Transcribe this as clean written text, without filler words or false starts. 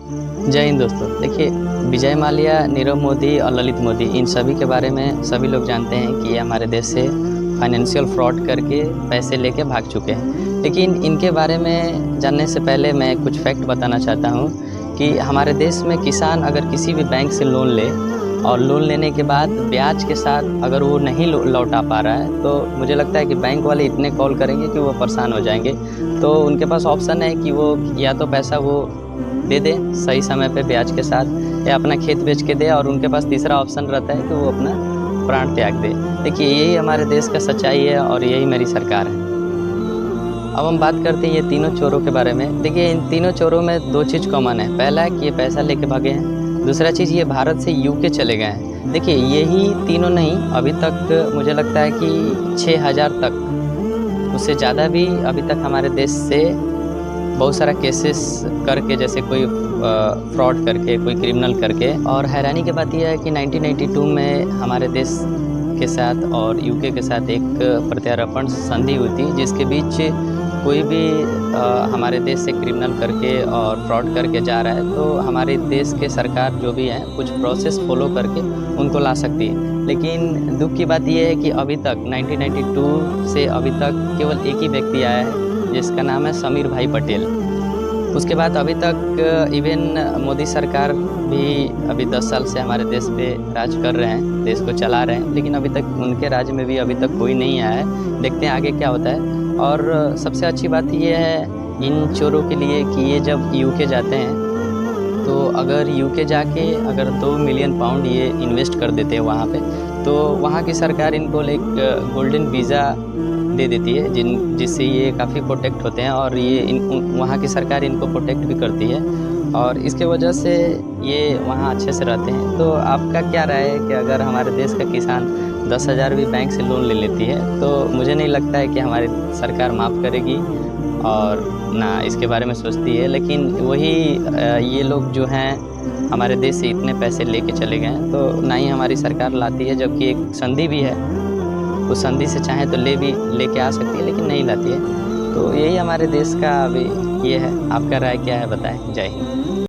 जय हिंद दोस्तों। देखिए, विजय माल्या, नीरव मोदी और ललित मोदी, इन सभी के बारे में सभी लोग जानते हैं कि ये हमारे देश से फाइनेंशियल फ्रॉड करके पैसे लेके भाग चुके हैं। लेकिन इनके बारे में जानने से पहले मैं कुछ फैक्ट बताना चाहता हूँ कि हमारे देश में किसान अगर किसी भी बैंक से लोन ले और लोन लेने के बाद ब्याज के साथ अगर वो नहीं लौटा पा रहा है, तो मुझे लगता है कि बैंक वाले इतने कॉल करेंगे कि वो परेशान हो जाएंगे। तो उनके पास ऑप्शन है कि वो या तो पैसा वो दे दे सही समय पे ब्याज के साथ, या अपना खेत बेच के दे, और उनके पास तीसरा ऑप्शन रहता है कि वो अपना प्राण त्याग दे। देखिए, यही हमारे देश का सच्चाई है और यही मेरी सरकार है। अब हम बात करते हैं ये तीनों चोरों के बारे में। देखिए, इन तीनों चोरों में दो चीज़ कॉमन है। पहला है कि ये पैसा लेके भागे हैं, दूसरा चीज़ ये भारत से यूके चले गए हैं। देखिए, यही तीनों नहीं, अभी तक मुझे लगता है कि 6000 तक, उससे ज़्यादा भी अभी तक हमारे देश से बहुत सारा केसेस करके, जैसे कोई फ्रॉड करके, कोई क्रिमिनल करके। और हैरानी की बात यह है कि 1992 में हमारे देश के साथ और यूके के साथ एक प्रत्यार्पण संधि हुई थी, जिसके बीच कोई भी हमारे देश से क्रिमिनल करके और फ्रॉड करके जा रहा है तो हमारे देश के सरकार जो भी है कुछ प्रोसेस फॉलो करके उनको ला सकती है। लेकिन दुख की बात यह है कि अभी तक 1992 से अभी तक केवल एक ही व्यक्ति आया है, जिसका नाम है समीर भाई पटेल। उसके बाद अभी तक इवन मोदी सरकार भी अभी 10 साल से हमारे देश पे राज कर रहे हैं, देश को चला रहे हैं, लेकिन अभी तक उनके राज्य में भी अभी तक कोई नहीं आया है। देखते हैं आगे क्या होता है। और सबसे अच्छी बात ये है इन चोरों के लिए कि ये जब यूके जाते हैं तो अगर यूके जाके अगर 2 मिलियन पाउंड ये इन्वेस्ट कर देते हैं वहाँ पे, तो वहाँ की सरकार इनको एक गोल्डन वीज़ा दे देती है, जिससे ये काफ़ी प्रोटेक्ट होते हैं, और ये वहाँ की सरकार इनको प्रोटेक्ट भी करती है, और इसके वजह से ये वहाँ अच्छे से रहते हैं। तो आपका क्या राय है कि अगर हमारे देश का किसान 10,000 भी बैंक से लोन ले लेती है, तो मुझे नहीं लगता है कि हमारी सरकार माफ़ करेगी और ना इसके बारे में सोचती है। लेकिन वही ये लोग जो हैं हमारे देश से इतने पैसे लेके चले गए हैं, तो ना ही हमारी सरकार लाती है, जबकि एक संधि भी है, उस संधि से चाहे तो लेके आ सकती है, लेकिन नहीं लाती है। तो यही हमारे देश का अभी ये है। आपका राय क्या है, बताएं। जय हिंद।